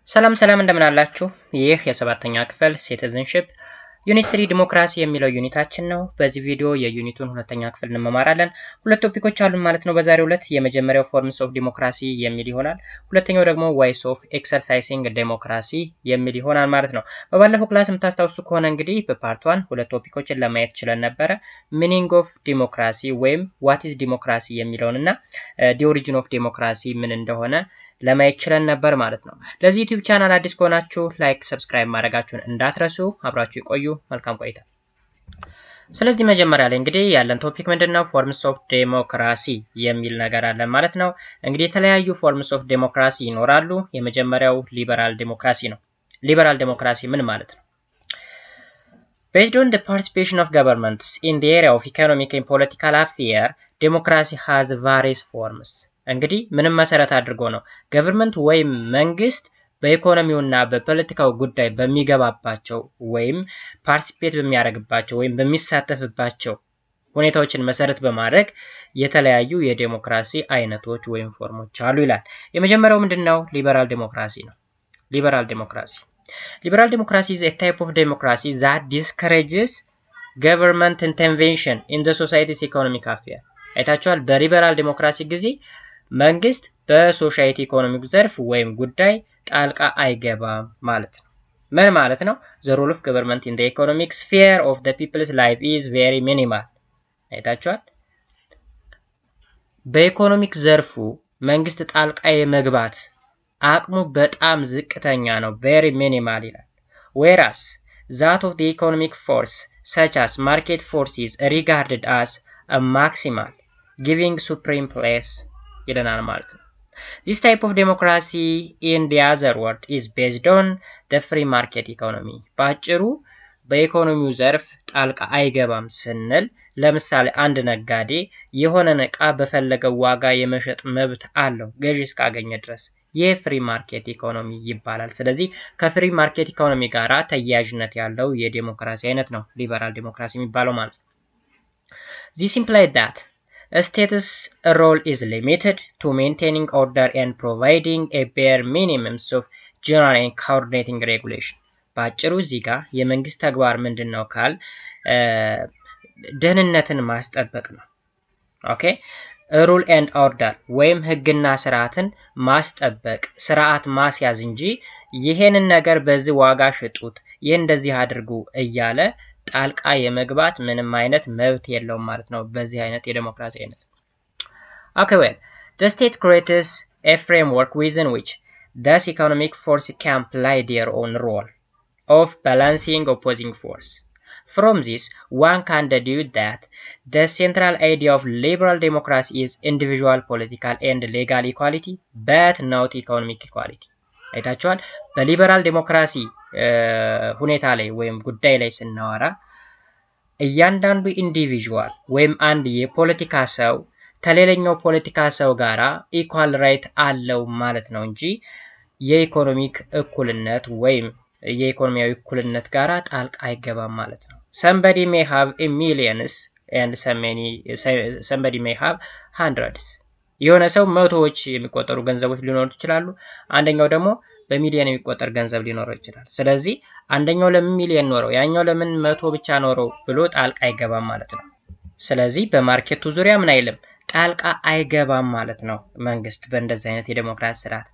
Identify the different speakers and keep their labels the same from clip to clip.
Speaker 1: ሰላም እንደምን አላችሁ? ይህ የሰባተኛ ክፍል citizenship ዩኒት 3 ዲሞክራሲ የሚለው ዩኒታችን ነው። በዚህ ቪዲዮ የዩኒቱን ሁለተኛ ክፍል እንመማራለን። ሁለት ቶፒኮች አሉን ማለት ነው በዛሬው ዕለት። የመጀመሪያው ፎርምስ ኦፍ ዲሞክራሲ የሚል ይሆናል። ሁለተኛው ደግሞ ዋይስ ኦፍ ኤክሰርሳይሲንግ ዲሞክራሲ የሚል ይሆናል ማለት ነው። በባለፈው ክላስ የምታስታውሱ ከሆነ እንግዲህ በፓርት 1 ሁለት ቶፒኮችን ለማየት ችለን ነበረ። ሚኒንግ ኦፍ ዲሞክራሲ ወይም ዋት ኢዝ ዲሞክራሲ የሚለውንና ዲ ኦሪጂን ኦፍ ዲሞክራሲ ምን እንደሆነ ለማየት ችለን ነበር ማለት ነው። ለዚህ ዩቲዩብ ቻናል አዲስ ከሆናችሁ ላይክ፣ ሰብስክራይብ ማድረጋችሁን እንዳትረሱ። አብራችሁ ይቆዩ። መልካም ቆይታ። ስለዚህ መጀመሪያ ላይ እንግዲህ ያለን ቶፒክ ምንድነው? ፎርምስ ኦፍ ዴሞክራሲ የሚል ነገር አለን ማለት ነው። እንግዲህ የተለያዩ ፎርምስ ኦፍ ዴሞክራሲ ይኖራሉ። የመጀመሪያው ሊበራል ዴሞክራሲ ነው። ሊበራል ዴሞክራሲ ምን ማለት ነው? Based on the participation of governments in the area of economic and political affairs, democracy has various forms. እንግዲህ ምንም መሰረት አድርጎ ነው ገቨርንመንት ወይም መንግስት በኢኮኖሚውና በፖለቲካው ጉዳይ በሚገባባቸው ወይም ፓርቲሲፔት በሚያደርግባቸው ወይም በሚሳተፍባቸው ሁኔታዎችን መሰረት በማድረግ የተለያዩ የዲሞክራሲ አይነቶች ወይም ፎርሞች አሉ ይላል። የመጀመሪያው ምንድነው? ሊበራል ዲሞክራሲ ነው። ሊበራል ዲሞክራሲ Liberal democracy is a type of democracy that discourages government intervention in the society's economic affairs. አይታችኋል። በሊበራል ዲሞክራሲ ጊዜ መንግስት በሶሳይቲ ኢኮኖሚክ ዘርፍ ወይም ጉዳይ ጣልቃ አይገባም ማለት ነው። ምን ማለት ነው? The role of government in the economic sphere of the people's life is very minimal. አይታችኋል። በኢኮኖሚክ ዘርፉ መንግስት ጣልቃ የመግባት አቅሙ በጣም ዝቅተኛ ነው። very minimal ይላል። whereas that of the economic force such as market forces regarded as a maximal giving supreme place ይለናል ማለት ነው። This type of democracy in the other word is based on the free market economy. ባጭሩ በኢኮኖሚው ዘርፍ ጣልቃ አይገባም ስንል ለምሳሌ አንድ ነጋዴ የሆነን ዕቃ በፈለገው ዋጋ የመሸጥ መብት አለው ገዢ እስካገኘ ድረስ። የፍሪ ማርኬት ኢኮኖሚ ይባላል። ስለዚህ ከፍሪ ማርኬት ኢኮኖሚ ጋራ ተያያዥነት ያለው የዲሞክራሲ አይነት ነው ሊበራል ዲሞክራሲ የሚባለው ማለት ነው። This implies that a state's role is limited to maintaining order and providing a bare minimum of general and coordinating regulation. ባጭሩ እዚህ ጋር የመንግስት ተግባር ምንድነው ካል ደህንነትን ማስጠበቅ ነው። ኦኬ ሩል ኤንድ ኦርደር ወይም ህግና ስርዓትን ማስጠበቅ ስርዓት ማስያዝ እንጂ ይሄንን ነገር በዚህ ዋጋ ሽጡት ይሄን እንደዚህ አድርጉ እያለ ጣልቃ የመግባት ምንም አይነት መብት የለውም ማለት ነው በዚህ አይነት የዲሞክራሲ አይነት። Okay, well, the state creates a framework within which thus economic force can play their own role of balancing opposing force. From this, one can deduce that the central idea of liberal democracy is individual political and legal equality, but not economic equality. አይታችኋል። በሊበራል ዲሞክራሲ ሁኔታ ላይ ወይም ጉዳይ ላይ ስናወራ እያንዳንዱ ኢንዲቪጁዋል ወይም አንድ የፖለቲካ ሰው ከሌላኛው ፖለቲካ ሰው ጋራ ኢኳል ራይት አለው ማለት ነው እንጂ የኢኮኖሚክ እኩልነት ወይም የኢኮኖሚያዊ እኩልነት ጋራ ጣልቃ አይገባም ማለት ነው። Somebody may have a millions and somebody may have hundreds. የሆነ ሰው መቶዎች የሚቆጠሩ ገንዘቦች ሊኖሩት ይችላሉ። አንደኛው ደግሞ በሚሊዮን የሚቆጠር ገንዘብ ሊኖረው ይችላል። ስለዚህ አንደኛው ለምን ሚሊዮን ኖረው ያኛው ለምን መቶ ብቻ ኖረው ብሎ ጣልቃ አይገባም ማለት ነው። ስለዚህ በማርኬቱ ዙሪያ ምን አይልም ጣልቃ አይገባም ማለት ነው መንግስት በእንደዚህ አይነት የዲሞክራሲ ስርዓት።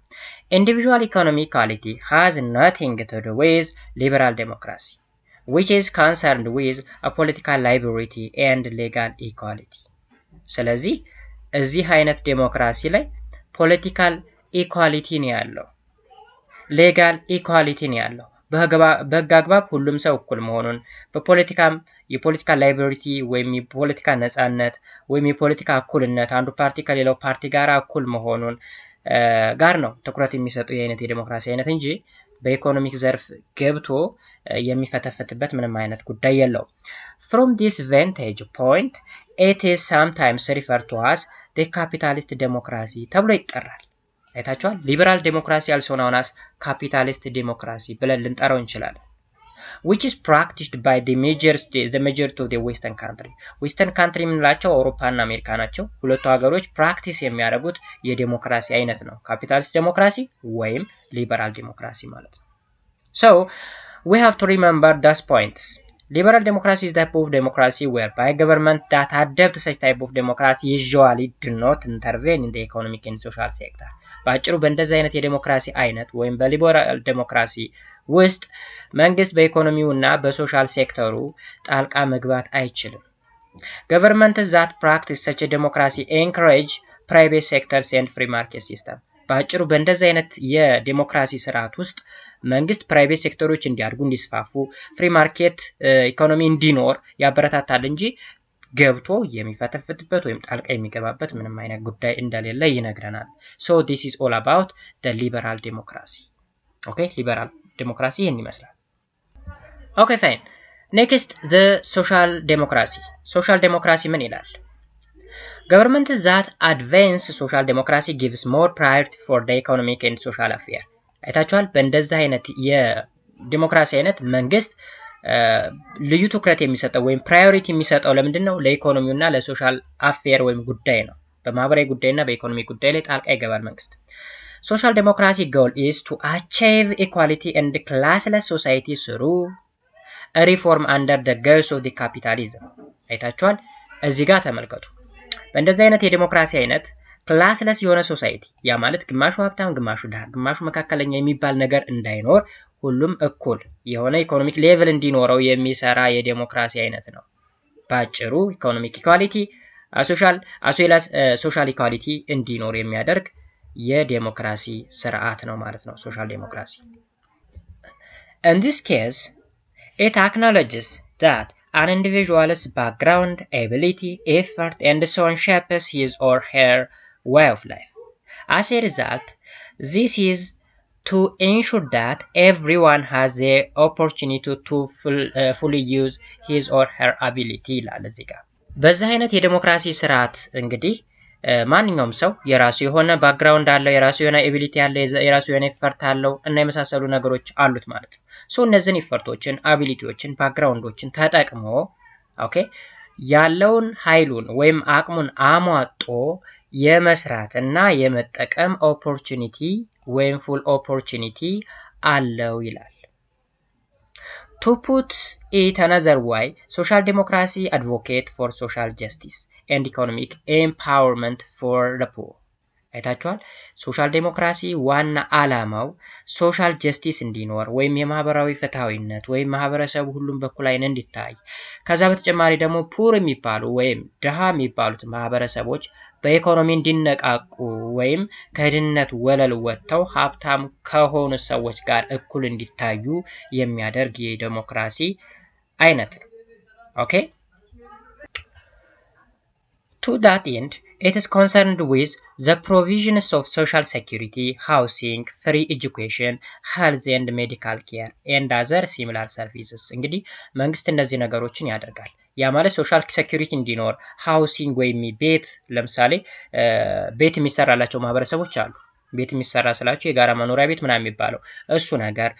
Speaker 1: Individual economic equality has nothing to do with liberal democracy, which is concerned with a political liberty and legal equality. ስለዚህ እዚህ አይነት ዲሞክራሲ ላይ ፖለቲካል ኢኳሊቲ ነው ያለው፣ ሌጋል ኢኳሊቲ ነው ያለው። በህግ አግባብ ሁሉም ሰው እኩል መሆኑን በፖለቲካም የፖለቲካ ላይብሪቲ ወይም የፖለቲካ ነጻነት ወይም የፖለቲካ እኩልነት አንዱ ፓርቲ ከሌላው ፓርቲ ጋር እኩል መሆኑን ጋር ነው ትኩረት የሚሰጡ የአይነት የዲሞክራሲ አይነት እንጂ በኢኮኖሚክ ዘርፍ ገብቶ የሚፈተፈትበት ምንም አይነት ጉዳይ የለው። From this vantage point, it is sometimes referred to as the capitalist democracy ተብሎ ይጠራል። አይታችኋል። ሊበራል ዴሞክራሲ also known as capitalist democracy ብለን ልንጠራው እንችላለን። which is practiced by the majority of the western country. ዌስተርን ካንትሪ የምንላቸው አውሮፓና አሜሪካ ናቸው። ሁለቱ ሀገሮች ፕራክቲስ የሚያደርጉት የዲሞክራሲ አይነት ነው። ካፒታሊስት ዲሞክራሲ ወይም ሊበራል ዲሞክራሲ ማለት ነው። So we have to remember those points. Liberal democracy is the type of democracy whereby government that adopt such type of democracy usually do not intervene in the economic and social sector. በአጭሩ በእንደዚህ አይነት የዲሞክራሲ አይነት ወይም በሊበራል ዲሞክራሲ ውስጥ መንግስት በኢኮኖሚው እና በሶሻል ሴክተሩ ጣልቃ መግባት አይችልም። Government that practice such a democracy encourage private sectors and free market system. በአጭሩ በእንደዚህ አይነት የዲሞክራሲ ስርዓት ውስጥ መንግስት ፕራይቬት ሴክተሮች እንዲያድጉ እንዲስፋፉ ፍሪ ማርኬት ኢኮኖሚ እንዲኖር ያበረታታል እንጂ ገብቶ የሚፈተፍትበት ወይም ጣልቃ የሚገባበት ምንም አይነት ጉዳይ እንደሌለ ይነግረናል። So this is all about the liberal democracy. Okay, liberal democracy ይህን ይመስላል። Okay, fine. Next, the social democracy. Social democracy ምን ይላል? Government that advance social democracy gives more priority for the economic and social affair. አይታችኋል። በእንደዚህ አይነት የዲሞክራሲ አይነት መንግስት ልዩ ትኩረት የሚሰጠው ወይም ፕራዮሪቲ የሚሰጠው ለምንድን ነው? ለኢኮኖሚውና ለሶሻል አፌር ወይም ጉዳይ ነው። በማህበራዊ ጉዳይና በኢኮኖሚ ጉዳይ ላይ ጣልቃ ይገባል መንግስት። ሶሻል ዴሞክራሲ goal is to achieve equality and classless society through a reform under the guise of the capitalism. አይታችኋል። እዚህ ጋር ተመልከቱ። በእንደዚህ አይነት የዲሞክራሲ አይነት ክላስለስ የሆነ ሶሳይቲ ያ ማለት ግማሹ ሀብታም ግማሹ ድሃ ግማሹ መካከለኛ የሚባል ነገር እንዳይኖር ሁሉም እኩል የሆነ ኢኮኖሚክ ሌቭል እንዲኖረው የሚሰራ የዲሞክራሲ አይነት ነው። ባጭሩ ኢኮኖሚክ ኢኳሊቲ ሶሻል ኢኳሊቲ እንዲኖር የሚያደርግ የዲሞክራሲ ስርዓት ነው ማለት ነው ሶሻል ዲሞክራሲ። In this case, it acknowledges that an individual's background, ability, effort, and so on shapes his or her way of life. As a result, this is to ensure that everyone has the opportunity to fully use his or her ability ይላል እዚህ ጋር። በዚህ አይነት የዲሞክራሲ ስርዓት እንግዲህ ማንኛውም ሰው የራሱ የሆነ ባክግራውንድ አለው፣ የራሱ የሆነ ኤቢሊቲ አለው፣ የራሱ የሆነ ኤፈርት አለው እና የመሳሰሉ ነገሮች አሉት ማለት ነው። ሶ እነዚህን ኤፈርቶችን፣ አቢሊቲዎችን፣ ባክግራውንዶችን ተጠቅሞ ኦኬ ያለውን ኃይሉን ወይም አቅሙን አሟጦ የመስራት እና የመጠቀም ኦፖርቹኒቲ ወይም ፉል ኦፖርቹኒቲ አለው ይላል። To put it another way, social democracy advocate for social justice and economic empowerment for the poor. አይታችኋል። ሶሻል ዴሞክራሲ ዋና አላማው ሶሻል ጀስቲስ እንዲኖር ወይም የማህበራዊ ፍትሃዊነት ወይም ማህበረሰቡ ሁሉም በኩል አይን እንዲታይ፣ ከዛ በተጨማሪ ደግሞ ፑር የሚባሉ ወይም ድሃ የሚባሉት ማህበረሰቦች በኢኮኖሚ እንዲነቃቁ ወይም ከድህነት ወለል ወጥተው ሀብታም ከሆኑ ሰዎች ጋር እኩል እንዲታዩ የሚያደርግ የዲሞክራሲ አይነት ነው። ኦኬ To that end, it is concerned with the provisions of social security, housing, free education, health and medical care, and other similar services. እንግዲህ መንግስት እነዚህ ነገሮችን ያደርጋል። ያ ማለት ሶሻል ሴኩሪቲ እንዲኖር ሃውሲንግ ወይም ቤት ለምሳሌ ቤት የሚሰራላቸው ማህበረሰቦች አሉ። ቤት የሚሰራ ስላቸው የጋራ መኖሪያ ቤት ምናምን የሚባለው እሱ ነገር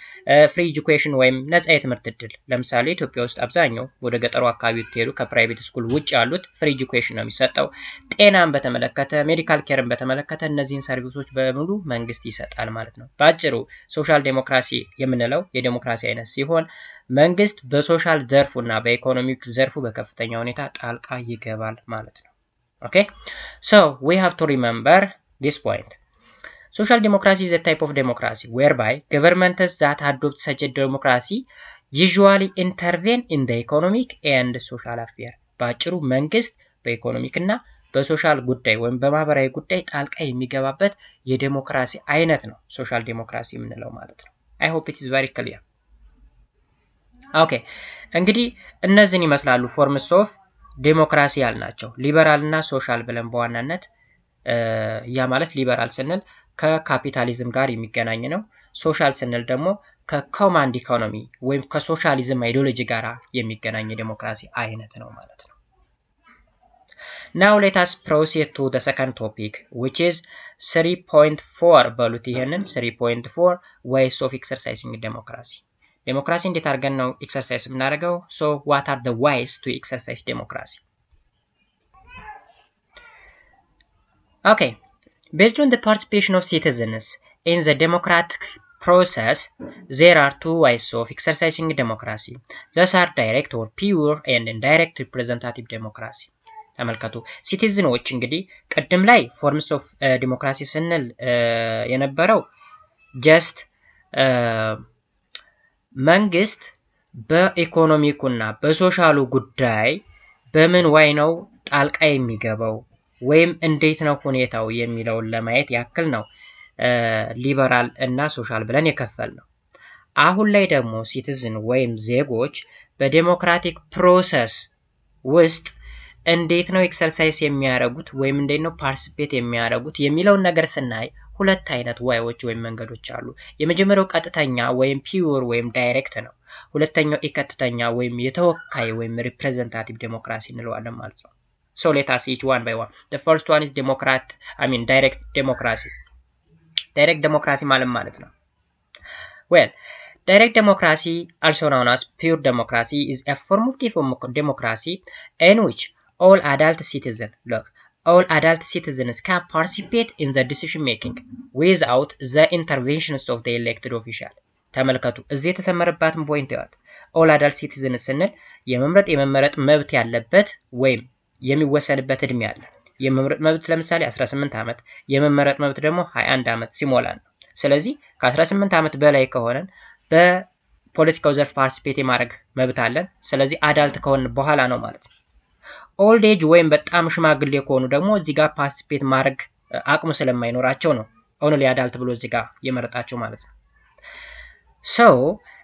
Speaker 1: ፍሪ ኤጁኬሽን ወይም ነፃ የትምህርት እድል ለምሳሌ ኢትዮጵያ ውስጥ አብዛኛው ወደ ገጠሩ አካባቢ ብትሄዱ ከፕራይቬት ስኩል ውጭ ያሉት ፍሪ ኤጁኬሽን ነው የሚሰጠው። ጤናን በተመለከተ ሜዲካል ኬርን በተመለከተ እነዚህን ሰርቪሶች በሙሉ መንግስት ይሰጣል ማለት ነው። በአጭሩ ሶሻል ዴሞክራሲ የምንለው የዴሞክራሲ አይነት ሲሆን መንግስት በሶሻል ዘርፉና በኢኮኖሚክ ዘርፉ በከፍተኛ ሁኔታ ጣልቃ ይገባል ማለት ነው። ኦኬ so we have to remember this point. Social democracy is a type of democracy whereby governments that adopt such a democracy usually intervene in the economic and social affair. በአጭሩ መንግስት በኢኮኖሚክ እና በሶሻል ጉዳይ ወይም በማህበራዊ ጉዳይ ጣልቃ የሚገባበት የዲሞክራሲ አይነት ነው ሶሻል ዲሞክራሲ የምንለው ማለት ነው። I hope it is very clear. ኦኬ እንግዲህ እነዚህን ይመስላሉ ፎርምስ ኦፍ ዲሞክራሲ ያልናቸው ሊበራል እና ሶሻል ብለን በዋናነት ያ ማለት ሊበራል ስንል ከካፒታሊዝም ጋር የሚገናኝ ነው። ሶሻል ስንል ደግሞ ከኮማንድ ኢኮኖሚ ወይም ከሶሻሊዝም አይዲዮሎጂ ጋር የሚገናኝ የዲሞክራሲ አይነት ነው ማለት ነው። Now let us proceed to the second topic which is 3.4 በሉት ይሄንን 3.4 ways of exercising democracy. ዴሞክራሲ እንዴት አድርገን ነው ኤክሰርሳይዝ የምናደርገው? ሶ ዋት አር the ways to exercise democracy? Okay, based on the participation of citizens in the democratic process, there are two ways of exercising democracy. These are direct or pure and indirect representative democracy. ተመልከቱ ሲቲዝኖች እንግዲህ ቀደም ላይ ፎርምስ ኦፍ ዲሞክራሲ ስንል የነበረው ጀስት መንግስት በኢኮኖሚኩና በሶሻሉ ጉዳይ በምን ዋይ ነው ጣልቃ የሚገባው ወይም እንዴት ነው ሁኔታው የሚለውን ለማየት ያክል ነው ሊበራል እና ሶሻል ብለን የከፈል ነው። አሁን ላይ ደግሞ ሲቲዝን ወይም ዜጎች በዲሞክራቲክ ፕሮሰስ ውስጥ እንዴት ነው ኤክሰርሳይዝ የሚያደርጉት ወይም እንዴት ነው ፓርቲሲፔት የሚያደርጉት የሚለውን ነገር ስናይ ሁለት አይነት ዋዮች ወይም መንገዶች አሉ። የመጀመሪያው ቀጥተኛ ወይም ፒውር ወይም ዳይሬክት ነው። ሁለተኛው ቀጥተኛ ወይም የተወካይ ወይም ሪፕሬዘንታቲቭ ዴሞክራሲ እንለዋለን ማለት ነው። So let us each one by one. The first one is direct democracy. Direct democracy ማለት ነው። Well, direct democracy, also known as pure democracy, is a form of democracy in which all adult citizens can participate in the decision making without the interventions of the elected official. ተመልከቱ እዚህ የተሰመረባትን ፖይንት ያት all adult citizens ስንል የመመረጥ መብት ያለበት ወይም የሚወሰንበት እድሜ አለ። የመመረጥ መብት ለምሳሌ 18 ዓመት፣ የመመረጥ መብት ደግሞ 21 ዓመት ሲሞላን ነው። ስለዚህ ከ18 ዓመት በላይ ከሆነን በፖለቲካው ዘርፍ ፓርቲሲፔት የማድረግ መብት አለን። ስለዚህ አዳልት ከሆነ በኋላ ነው ማለት ነው። ኦልድ ኤጅ ወይም በጣም ሽማግሌ ከሆኑ ደግሞ እዚህ ጋር ፓርቲሲፔት ማድረግ አቅሙ ስለማይኖራቸው ነው ኦንሊ አዳልት ብሎ እዚህ ጋር የመረጣቸው ማለት ነው። ሶ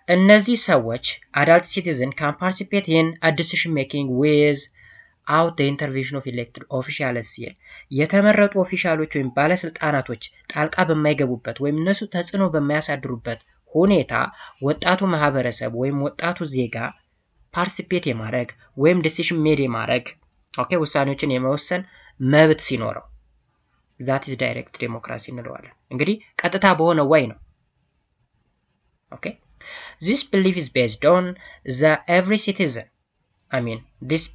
Speaker 1: እነዚህ ሰዎች አዳልት ሲቲዝን ካን ፓርቲሲፔት ኢን አ ዲሲዥን ሜኪንግ ዊዝ out the intervention of elected officials ሲል የተመረጡ ኦፊሻሎች ወይም ባለስልጣናቶች ጣልቃ በማይገቡበት ወይም እነሱ ተጽዕኖ በማያሳድሩበት ሁኔታ ወጣቱ ማህበረሰብ ወይም ወጣቱ ዜጋ ፓርቲሲፔት የማድረግ ወይም ዲሲዥን ሜድ የማድረግ ውሳኔዎችን የመወሰን መብት ሲኖረው that is direct democracy እንለዋለን። እንግዲህ ቀጥታ በሆነ ወይ ነው። This belief is based on this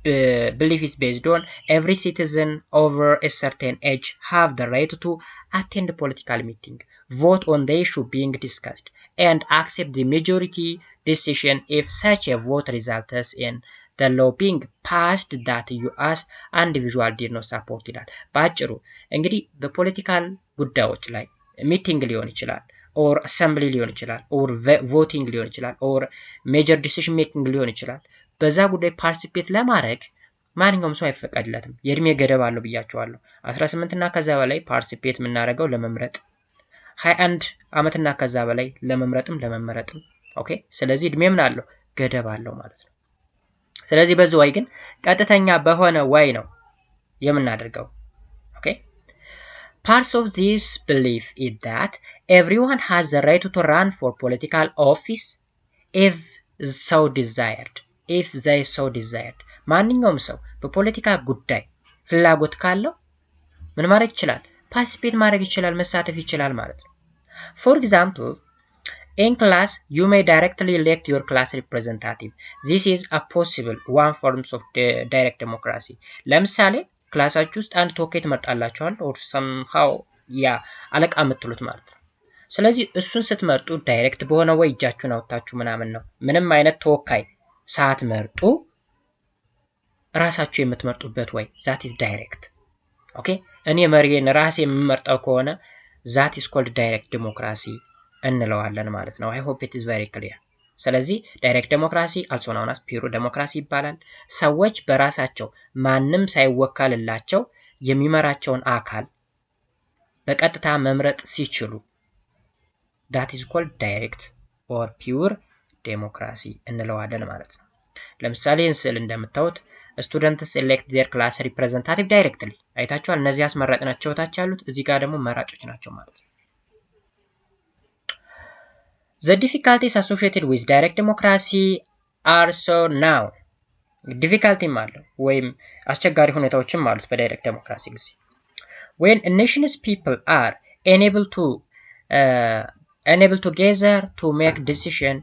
Speaker 1: belief is based on every citizen over a certain age have the right to attend a political meeting, vote on the issue being discussed, and accept the majority decision if such a vote results in the law being passed that you as individual did not support ይላል። ባጭሩ እንግዲህ በፖለቲካል ጉዳዮች ላይ ሚቲንግ ሊሆን ይችላል or assembly ሊሆን ይችላል or voting ሊሆን ይችላል or major decision making ሊሆን ይችላል። በዛ ጉዳይ ፓርቲሲፔት ለማድረግ ማንኛውም ሰው አይፈቀድለትም። የእድሜ ገደብ አለው ብያቸዋለሁ። 18 እና ከዛ በላይ ፓርቲሲፔት የምናደርገው ለመምረጥ፣ 21 ዓመትና ከዛ በላይ ለመመረጥም ስለዚህ እድሜ ምን አለው ገደብ አለው ማለት ነው። ስለዚህ በዚህ ወይ ግን ቀጥተኛ በሆነ ወይ ነው የምናደርገው። Parts of this belief is that everyone has the right to run for political office if they so desired. ማንኛውም ሰው በፖለቲካ ጉዳይ ፍላጎት ካለው ምን ማድረግ ይችላል? ፓርቲሲፔት ማድረግ ይችላል፣ መሳተፍ ይችላል ማለት ነው። For example, in class you may directly elect your class representative. This is a possible one form of direct democracy. ለምሳሌ ክላሳችሁ ውስጥ አንድ ተወካይ ትመርጣላችኋል or somehow አለቃ የምትሉት ማለት ነው። ስለዚህ እሱን ስትመርጡ ዳይሬክት በሆነ ወይ እጃችሁን አውጥታችሁ ምናምን ነው። ምንም አይነት ተወካይ ሳትመርጡ ራሳችሁ የምትመርጡበት ወይ that is direct. እኔ መሪዬን ራሴ የምመርጠው ከሆነ that is called direct democracy እንለዋለን ማለት ነው። I hope it is very clear. ስለዚህ ዳይሬክት ዴሞክራሲ also known as pure democracy ይባላል። ሰዎች በራሳቸው ማንም ሳይወከልላቸው የሚመራቸውን አካል በቀጥታ መምረጥ ሲችሉ that is called direct or pure democracy እንለዋለን ማለት ነው። ለምሳሌ እንስል እንደምታዩት students elect their class representative directly አይታችኋል። እነዚህ አስመራጭናቸው ታች ያሉት እዚህ ጋር ደግሞ መራጮች ናቸው ማለት ነው። The difficulties associated with direct democracy are so now. difficulty ማለት ወይም አስቸጋሪ ሁኔታዎችም አሉት በዳይሬክት ዴሞክራሲ ጊዜ። When a nation's people are unable to gather to make decision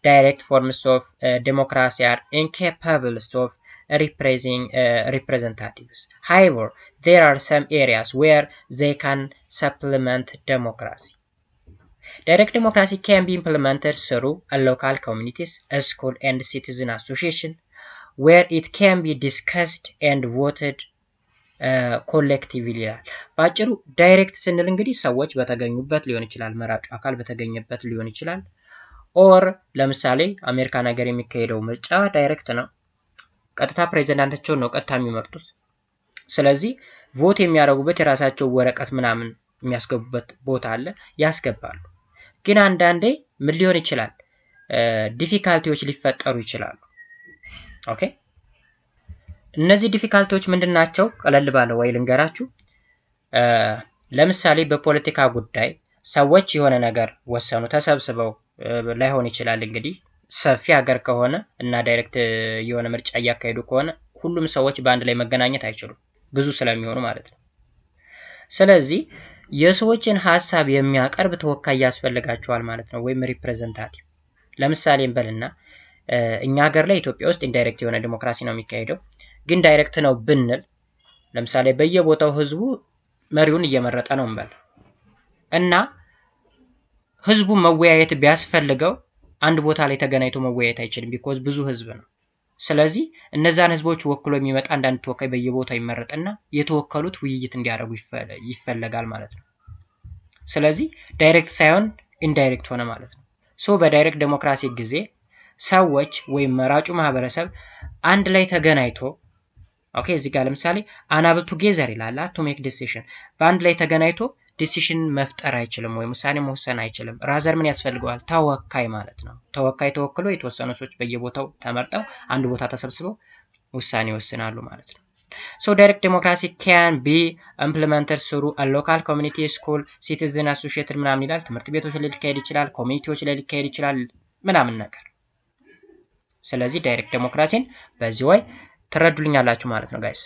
Speaker 1: direct forms of democracy are incapable of representatives. However, there are some areas where they can supplement democracy. Direct democracy can be implemented through a local communities, a school and citizen association, where it can be discussed and voted ኮሌክቲቭሊ ይላል። በአጭሩ ዳይሬክት ስንል እንግዲህ ሰዎች በተገኙበት ሊሆን ይችላል፣ መራጩ አካል በተገኘበት ሊሆን ይችላል። ኦር ለምሳሌ አሜሪካን ሀገር የሚካሄደው ምርጫ ዳይሬክት ነው። ቀጥታ ፕሬዚዳንታቸውን ነው ቀጥታ የሚመርጡት። ስለዚህ ቮት የሚያደርጉበት የራሳቸው ወረቀት ምናምን የሚያስገቡበት ቦታ አለ፣ ያስገባሉ። ግን አንዳንዴ ምን ሊሆን ይችላል? ዲፊካልቲዎች ሊፈጠሩ ይችላሉ። ኦኬ እነዚህ ዲፊካልቲዎች ምንድናቸው? ቀለል ባለው ወይ ልንገራችሁ። ለምሳሌ በፖለቲካ ጉዳይ ሰዎች የሆነ ነገር ወሰኑ፣ ተሰብስበው ላይሆን ይችላል። እንግዲህ ሰፊ ሀገር ከሆነ እና ዳይሬክት የሆነ ምርጫ እያካሄዱ ከሆነ ሁሉም ሰዎች በአንድ ላይ መገናኘት አይችሉም፣ ብዙ ስለሚሆኑ ማለት ነው። ስለዚህ የሰዎችን ሀሳብ የሚያቀርብ ተወካይ ያስፈልጋቸዋል ማለት ነው፣ ወይም ሪፕሬዘንታቲቭ። ለምሳሌ እንበልና እኛ ሀገር ላይ ኢትዮጵያ ውስጥ ኢንዳይሬክት የሆነ ዲሞክራሲ ነው የሚካሄደው። ግን ዳይሬክት ነው ብንል ለምሳሌ በየቦታው ህዝቡ መሪውን እየመረጠ ነው እንበል እና ህዝቡ መወያየት ቢያስፈልገው አንድ ቦታ ላይ ተገናኝቶ መወያየት አይችልም፣ ቢኮዝ ብዙ ህዝብ ነው። ስለዚህ እነዛን ህዝቦች ወክሎ የሚመጣ አንዳንድ ተወካይ በየቦታው ይመረጥና የተወከሉት ውይይት እንዲያደርጉ ይፈለጋል ማለት ነው። ስለዚህ ዳይሬክት ሳይሆን ኢንዳይሬክት ሆነ ማለት ነው። ሶ በዳይሬክት ዴሞክራሲ ጊዜ ሰዎች ወይም መራጩ ማህበረሰብ አንድ ላይ ተገናኝቶ ኦኬ እዚህ ጋር ለምሳሌ አናብል ቱጌዘር ይላል ቱ ሜክ ዲሲሽን፣ በአንድ ላይ ተገናኝቶ ዲሲሽን መፍጠር አይችልም ወይም ውሳኔ መወሰን አይችልም። ራዘር ምን ያስፈልገዋል? ተወካይ ማለት ነው። ተወካይ ተወክሎ የተወሰኑ ሰዎች በየቦታው ተመርጠው አንድ ቦታ ተሰብስበው ውሳኔ ይወስናሉ ማለት ነው። ሶ ዳይሬክት ዴሞክራሲ ካን ቢ ኢምፕሊመንትድ ስሩ አ ሎካል ኮሚኒቲ ስኩል ሲቲዝን አሶሺዬትድ ምናምን ይላል። ትምህርት ቤቶች ላይ ሊካሄድ ይችላል፣ ኮሚኒቲዎች ላይ ሊካሄድ ይችላል ምናምን ነገር። ስለዚህ ዳይሬክት ዴሞክራሲን በዚህ ወይ ትረዱልኛላችሁ ማለት ነው ጋይስ።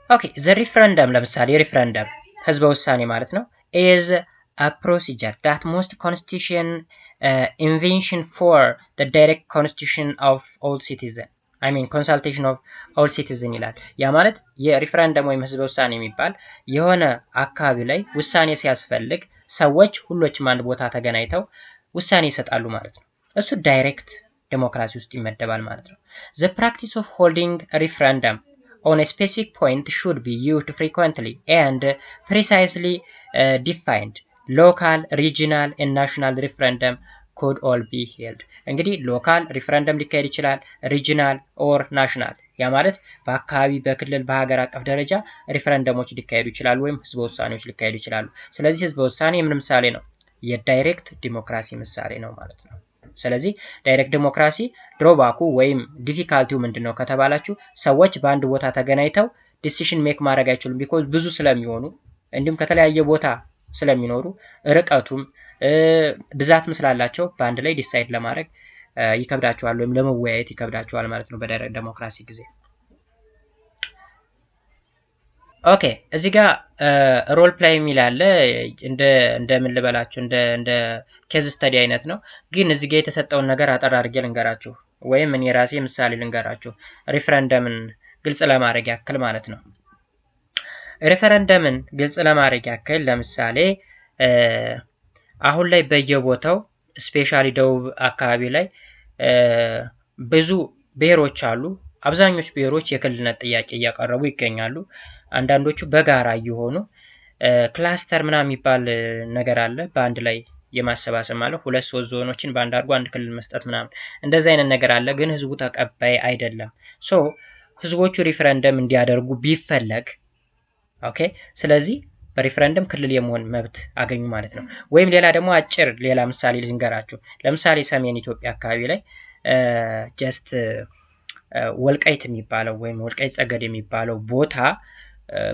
Speaker 1: ኦኬ ዘ ሪፍረንደም፣ ለምሳሌ ሪፍረንደም ህዝበ ውሳኔ ማለት ነው is a procedure that most constitution invention for the direct constitution of all citizen consultation of all citizen ይላል። ያ ማለት የሪፍረንደም ወይም ህዝበ ውሳኔ የሚባል የሆነ አካባቢ ላይ ውሳኔ ሲያስፈልግ ሰዎች ሁሎችም አንድ ቦታ ተገናኝተው ውሳኔ ይሰጣሉ ማለት ነው። እሱ ዳይሬክት ዴሞክራሲ ውስጥ ይመደባል ማለት ነው። The practice of holding a referendum on a specific point should be used frequently and precisely defined. Local, regional and national referendum could all be held. እንግዲህ ሎካል ሪፈረንደም ሊካሄድ ይችላል፣ ሪጂናል ኦር ናሽናል። ያ ማለት በአካባቢ በክልል በሀገር አቀፍ ደረጃ ሪፈረንደሞች ሊካሄዱ ይችላሉ ወይም ህዝበ ውሳኔዎች ሊካሄዱ ይችላሉ። ስለዚህ ህዝበ ውሳኔ የምን ምሳሌ ነው? የዳይሬክት ዲሞክራሲ ምሳሌ ነው ማለት ነው። ስለዚህ ዳይሬክት ዲሞክራሲ ድሮባኩ ወይም ዲፊካልቲው ምንድነው ከተባላችሁ ሰዎች በአንድ ቦታ ተገናኝተው ዲሲሽን ሜክ ማድረግ አይችሉም፣ ቢኮዝ ብዙ ስለሚሆኑ እንዲሁም ከተለያየ ቦታ ስለሚኖሩ ርቀቱም ብዛትም ስላላቸው በአንድ ላይ ዲሳይድ ለማድረግ ይከብዳቸዋል ወይም ለመወያየት ይከብዳቸዋል ማለት ነው በዳይሬክት ዲሞክራሲ ጊዜ። ኦኬ እዚህ ጋር ሮል ፕሌይ የሚል አለ። እንደ ምን ልበላችሁ እንደ ኬዝ ስተዲ አይነት ነው። ግን እዚህ ጋር የተሰጠውን ነገር አጠር አድርጌ ልንገራችሁ ወይም እኔ ራሴ ምሳሌ ልንገራችሁ ሪፈረንደምን ግልጽ ለማድረግ ያክል ማለት ነው። ሪፈረንደምን ግልጽ ለማድረግ ያክል ለምሳሌ አሁን ላይ በየቦታው ስፔሻሊ ደቡብ አካባቢ ላይ ብዙ ብሔሮች አሉ። አብዛኞቹ ብሔሮች የክልልነት ጥያቄ እያቀረቡ ይገኛሉ። አንዳንዶቹ በጋራ እየሆኑ ክላስተር ምናምን የሚባል ነገር አለ። በአንድ ላይ የማሰባሰብ ማለት 2-3 ዞኖችን በአንድ አድርጎ አንድ ክልል መስጠት ምናምን እንደዛ አይነት ነገር አለ። ግን ህዝቡ ተቀባይ አይደለም። ሶ ህዝቦቹ ሪፈረንደም እንዲያደርጉ ቢፈለግ ኦኬ ስለዚህ በሪፈረንደም ክልል የመሆን መብት አገኙ ማለት ነው። ወይም ሌላ ደግሞ አጭር ሌላ ምሳሌ ልንገራችሁ። ለምሳሌ ሰሜን ኢትዮጵያ አካባቢ ላይ ጀስት ወልቃይት የሚባለው ወይም ወልቃይት ጠገድ የሚባለው ቦታ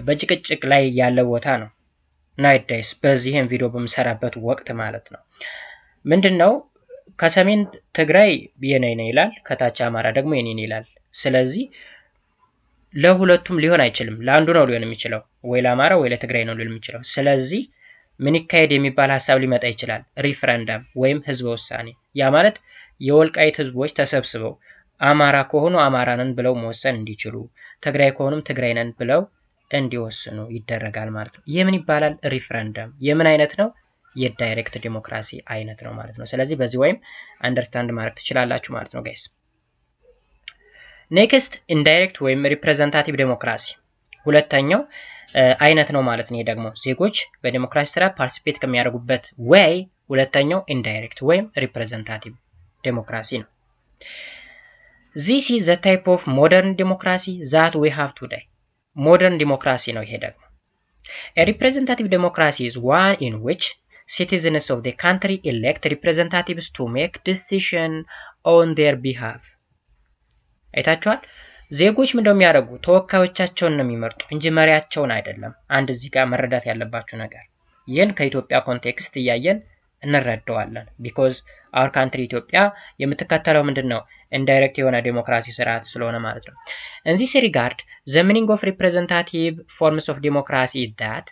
Speaker 1: በጭቅጭቅ ላይ ያለ ቦታ ነው። ናይት ዳይስ በዚህም ቪዲዮ በምሰራበት ወቅት ማለት ነው። ምንድነው ከሰሜን ትግራይ የኔ ነው ይላል፣ ከታች አማራ ደግሞ የኔ ነው ይላል። ስለዚህ ለሁለቱም ሊሆን አይችልም። ለአንዱ ነው ሊሆን የሚችለው፣ ወይ ለአማራ ወይ ለትግራይ ነው ሊሆን የሚችለው። ስለዚህ ምን ይካሄድ የሚባል ሐሳብ ሊመጣ ይችላል? ሪፍረንደም ወይም ህዝበ ውሳኔ። ያ ማለት የወልቃይት ህዝቦች ተሰብስበው አማራ ከሆኑ አማራንን ብለው መወሰን እንዲችሉ፣ ትግራይ ከሆኑም ትግራይ ነን ብለው እንዲወስኑ ይደረጋል ማለት ነው። የምን ይባላል? ሪፍረንደም። የምን አይነት ነው? የዳይሬክት ዲሞክራሲ አይነት ነው ማለት ነው። ስለዚህ በዚህ ወይም አንደርስታንድ ማድረግ ትችላላችሁ ማለት ነው ጋይስ። ኔክስት ኢንዳይሬክት ወይም ሪፕሬዘንታቲቭ ዲሞክራሲ ሁለተኛው አይነት ነው ማለት ነው። ደግሞ ዜጎች በዲሞክራሲ ስራ ፓርቲሲፔት ከሚያደርጉበት ወይ ሁለተኛው ኢንዳይሬክት ወይም ሪፕሬዘንታቲቭ ዲሞክራሲ ነው። This is the type of modern democracy that we have today. ሞደርን ዲሞክራሲ ነው ይሄ ደግሞ። A representative democracy is one in which citizens of the country elect representatives to make decision on their behalf. አይታችኋል? ዜጎች ምንድነው የሚያደርጉ? ተወካዮቻቸውን ነው የሚመርጡ እንጂ መሪያቸውን አይደለም። አንድ እዚህ ጋር መረዳት ያለባችሁ ነገር ይህን ከኢትዮጵያ ኮንቴክስት እያየን እንረዳዋለን። ቢኮዝ አወር ካንትሪ ኢትዮጵያ የምትከተለው ምንድነው? ኢንዳይሬክት የሆነ ዲሞክራሲ ስርዓት ስለሆነ ማለት ነው። In this regard, the meaning of representative forms of democracy is that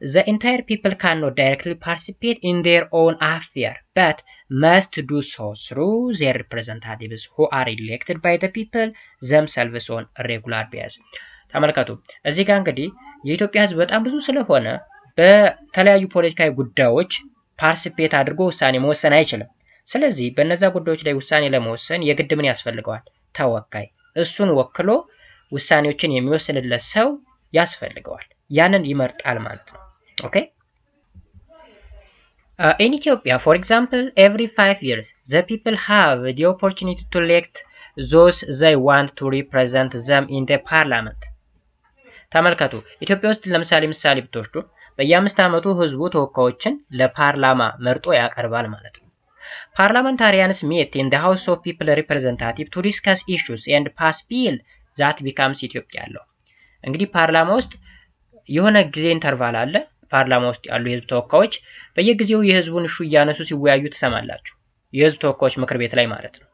Speaker 1: the entire people cannot directly participate in their own affair, but must do so through their representatives who are elected by the people themselves on a regular basis. ተመልከቱ እዚህ ጋር እንግዲህ የኢትዮጵያ ህዝብ በጣም ብዙ ስለሆነ በተለያዩ ፖለቲካዊ ጉዳዮች ፓርቲሲፔት አድርጎ ውሳኔ መወሰን አይችልም። ስለዚህ በእነዛ ጉዳዮች ላይ ውሳኔ ለመወሰን የግድ ምን ያስፈልገዋል? ተወካይ። እሱን ወክሎ ውሳኔዎችን የሚወስንለት ሰው ያስፈልገዋል። ያንን ይመርጣል ማለት ነው። ኦኬ in Ethiopia, for example, every 5 years, the people have the opportunity to elect those they want to represent them in the parliament. ተመልከቱ ኢትዮጵያ ውስጥ ለምሳሌ ብትወስዱ በየ5 ዓመቱ ህዝቡ ተወካዮችን ለፓርላማ መርጦ ያቀርባል ማለት ነው። Parliamentarians meet in the House of People Representative to discuss issues and pass bill that becomes Ethiopia law. እንግዲህ ፓርላማ ውስጥ የሆነ ጊዜ ኢንተርቫል አለ። ፓርላማ ውስጥ ያሉ የህዝብ ተወካዮች በየጊዜው የህዝቡን ኢሹ እያነሱ ሲወያዩ ትሰማላችሁ። የህዝብ ተወካዮች ምክር ቤት ላይ ማለት ነው።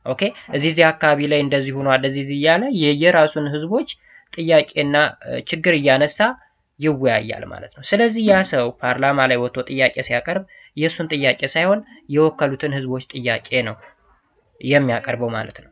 Speaker 1: ኦኬ እዚህ አካባቢ ላይ እንደዚህ ሆኗል እንደዚህ እያለ የየራሱን ህዝቦች ጥያቄና ችግር እያነሳ ይወያያል ማለት ነው። ስለዚህ ያ ሰው ፓርላማ ላይ ወጥቶ ጥያቄ ሲያቀርብ የሱን ጥያቄ ሳይሆን የወከሉትን ህዝቦች ጥያቄ ነው የሚያቀርበው ማለት ነው።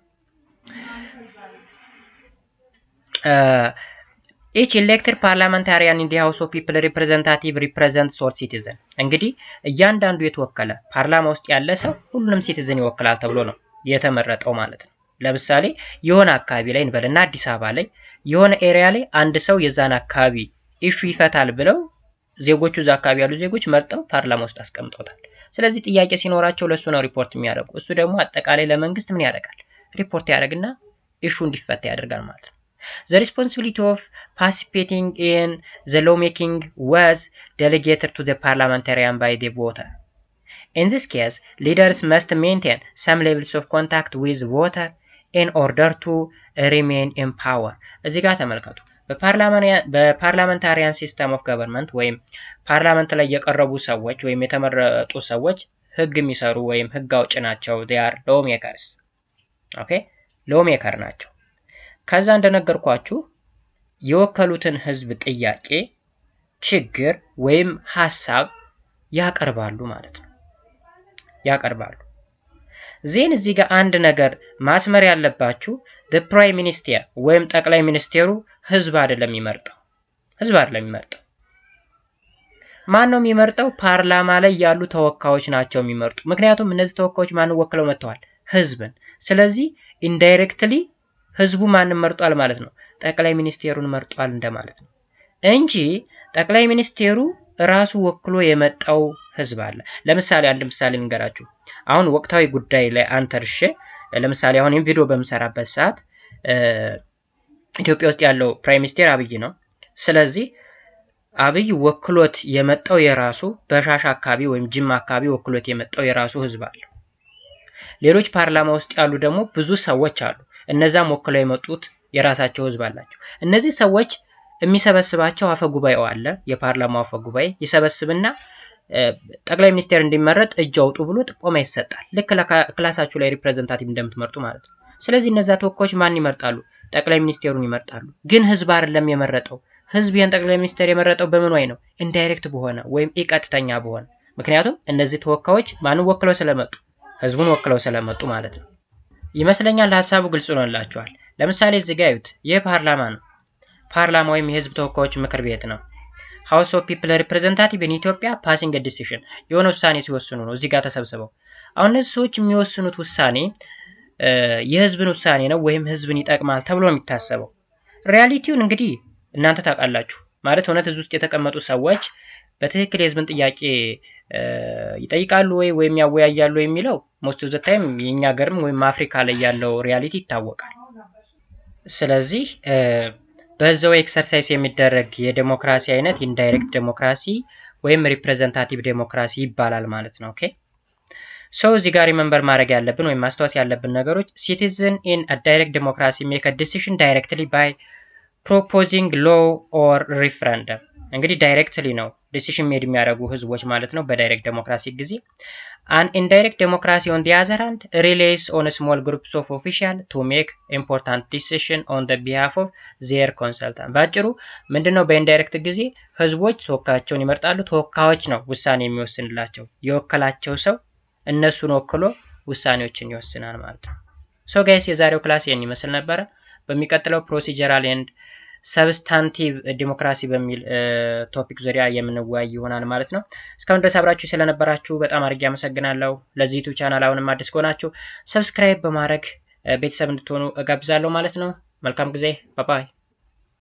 Speaker 1: each elected parliamentarian in the House of People representative represents all citizen. እንግዲህ እያንዳንዱ የተወከለ ፓርላማ ውስጥ ያለ ሰው ሁሉንም ሲቲዝን ይወክላል ተብሎ ነው የተመረጠው ማለት ነው። ለምሳሌ የሆነ አካባቢ ላይ እንበልና አዲስ አበባ ላይ የሆነ ኤሪያ ላይ አንድ ሰው የዛን አካባቢ ኢሹ ይፈታል ብለው ዜጎቹ እዛ አካባቢ ያሉ ዜጎች መርጠው ፓርላማ ውስጥ አስቀምጠውታል። ስለዚህ ጥያቄ ሲኖራቸው ለሱ ነው ሪፖርት የሚያደርጉ። እሱ ደግሞ አጠቃላይ ለመንግስት ምን ያደርጋል? ሪፖርት ያደርግና ኢሹ እንዲፈታ ያደርጋል ማለት ነው። The responsibility of participating in the lawmaking was delegated to the parliamentarian by the voter. In this case, leaders must maintain some levels of contact with voter in order to remain in power. እዚህ ጋር ተመልከቱ። በፓርላመንታሪያን ሲስተም ኦፍ ገቨርንመንት ወይም ፓርላመንት ላይ የቀረቡ ሰዎች ወይም የተመረጡ ሰዎች ህግ የሚሰሩ ወይም ህግ አውጭ ናቸው። they are lawmakers. ኦኬ ሎሜከር ናቸው። ከዛ እንደነገርኳችሁ የወከሉትን ህዝብ ጥያቄ ችግር ወይም ሐሳብ ያቀርባሉ ማለት ነው። ያቀርባሉ። ዜን እዚህ ጋር አንድ ነገር ማስመር ያለባችሁ the prime minister ወይም ጠቅላይ ሚኒስቴሩ ህዝብ አይደለም የሚመርጠው። ህዝብ አይደለም የሚመርጠው። ማን ነው የሚመርጠው? ፓርላማ ላይ ያሉ ተወካዮች ናቸው የሚመርጡ። ምክንያቱም እነዚህ ተወካዮች ማንን ወክለው መጥተዋል? ህዝብን። ስለዚህ ኢንዳይሬክትሊ ህዝቡ ማንን መርጧል ማለት ነው? ጠቅላይ ሚኒስቴሩን መርጧል እንደማለት ነው እንጂ ጠቅላይ ሚኒስቴሩ ራሱ ወክሎ የመጣው ህዝብ አለ። ለምሳሌ አንድ ምሳሌ እንገራችሁ። አሁን ወቅታዊ ጉዳይ ላይ አንተርሼ ለምሳሌ አሁን ይሄን ቪዲዮ በመሰራበት ሰዓት ኢትዮጵያ ውስጥ ያለው ፕራይም ሚኒስቴር አብይ ነው። ስለዚህ አብይ ወክሎት የመጣው የራሱ በሻሻ አካባቢ ወይም ጅማ አካባቢ ወክሎት የመጣው የራሱ ህዝብ አለ። ሌሎች ፓርላማ ውስጥ ያሉ ደግሞ ብዙ ሰዎች አሉ። እነዛም ወክለው የመጡት የራሳቸው ህዝብ አላቸው። እነዚህ ሰዎች የሚሰበስባቸው አፈጉባኤው አለ። የፓርላማው አፈጉባኤ ይሰበስብና ጠቅላይ ሚኒስቴር እንዲመረጥ እጅ አውጡ ብሎ ጥቆማ ይሰጣል። ልክ ለክላሳችሁ ላይ ሪፕሬዘንታቲቭ እንደምትመርጡ ማለት ነው። ስለዚህ እነዛ ተወካዮች ማን ይመርጣሉ? ጠቅላይ ሚኒስቴሩን ይመርጣሉ። ግን ህዝብ አይደለም የመረጠው፣ ህዝብ የጠቅላይ ሚኒስትር የመረጠው በምን ወይ ነው? ኢንዳይሬክት በሆነ ወይም ኢቀጥተኛ በሆነ። ምክንያቱም እነዚህ ተወካዮች ማንን ወክለው ስለመጡ? ህዝቡን ወክለው ስለመጡ ማለት ነው። ይመስለኛል ሐሳቡ ግልጽ ሆኖላችኋል። ለምሳሌ እዚህ ጋር እዩት። ይህ ፓርላማ ነው። ፓርላማ ወይም የህዝብ ተወካዮች ምክር ቤት ነው። ሃውስ ኦፍ ፒፕል ሪፕሬዘንታቲቭ ኢን ኢትዮጵያ ፓሲንግ ዲሲሽን የሆነ ውሳኔ ሲወስኑ ነው እዚህ ጋር ተሰብስበው። አሁን እነዚህ ሰዎች የሚወስኑት ውሳኔ የህዝብን ውሳኔ ነው ወይም ህዝብን ይጠቅማል ተብሎ የሚታሰበው። ሪያሊቲውን እንግዲህ እናንተ ታውቃላችሁ። ማለት እውነት እዚህ ውስጥ የተቀመጡ ሰዎች በትክክል የህዝብን ጥያቄ ይጠይቃሉ ወይም ያወያያሉ የሚለው ሞስት ኦፍ ዘ ታይም የኛ ሀገርም ወይም አፍሪካ ላይ ያለው ሪያሊቲ ይታወቃል። ስለዚህ በዛው ኤክሰርሳይዝ የሚደረግ የዲሞክራሲ አይነት ኢንዳይሬክት ዲሞክራሲ ወይም ሪፕሬዘንታቲቭ ዲሞክራሲ ይባላል ማለት ነው። ኦኬ ሶ እዚህ ጋር ሪመምበር ማድረግ ያለብን ወይም ማስተዋስ ያለብን ነገሮች ሲቲዝን ኢን አ ዳይሬክት ዲሞክራሲ ሜክ አ ዲሲዥን ዳይሬክትሊ ባይ ፕሮፖዚንግ ሎ ኦር ሪፍረንደም። እንግዲህ ዳይሬክትሊ ነው ዲሲዥን ሜድ የሚያደርጉ ህዝቦች ማለት ነው በዳይሬክት ዲሞክራሲ ጊዜ። አን ኢንዳይሬክት ዲሞክራሲ ኦን ዲ አዘር ሃንድ ሪሌይስ ኦን ስሞል ግሩፕስ ኦፍ ኦፊሻል ቱ ሜክ ኢምፖርታንት ዲሲዥን ኦን ደ ቢሃፍ ኦፍ ዜር ኮንሰልታንት። ባጭሩ ምንድነው በኢንዳይሬክት ጊዜ ህዝቦች ተወካዮቻቸውን ይመርጣሉ። ተወካዮች ነው ውሳኔ የሚወስንላቸው። የወከላቸው ሰው እነሱን ወክሎ ውሳኔዎችን ይወስናል ማለት ነው። ሶ ጋይስ የዛሬው ክላስ ይሄን ይመስል ነበረ። በሚቀጥለው ፕሮሲጀራል ኤንድ ሰብስታንቲቭ ዲሞክራሲ በሚል ቶፒክ ዙሪያ የምንወያይ ይሆናል ማለት ነው። እስካሁን ድረስ አብራችሁ ስለነበራችሁ በጣም አድርጌ አመሰግናለሁ። ለዚህ ዩቲዩብ ቻናል አሁንም አዲስ ከሆናችሁ ሰብስክራይብ በማድረግ ቤተሰብ እንድትሆኑ እጋብዛለሁ ማለት ነው። መልካም ጊዜ። ባይ ባይ።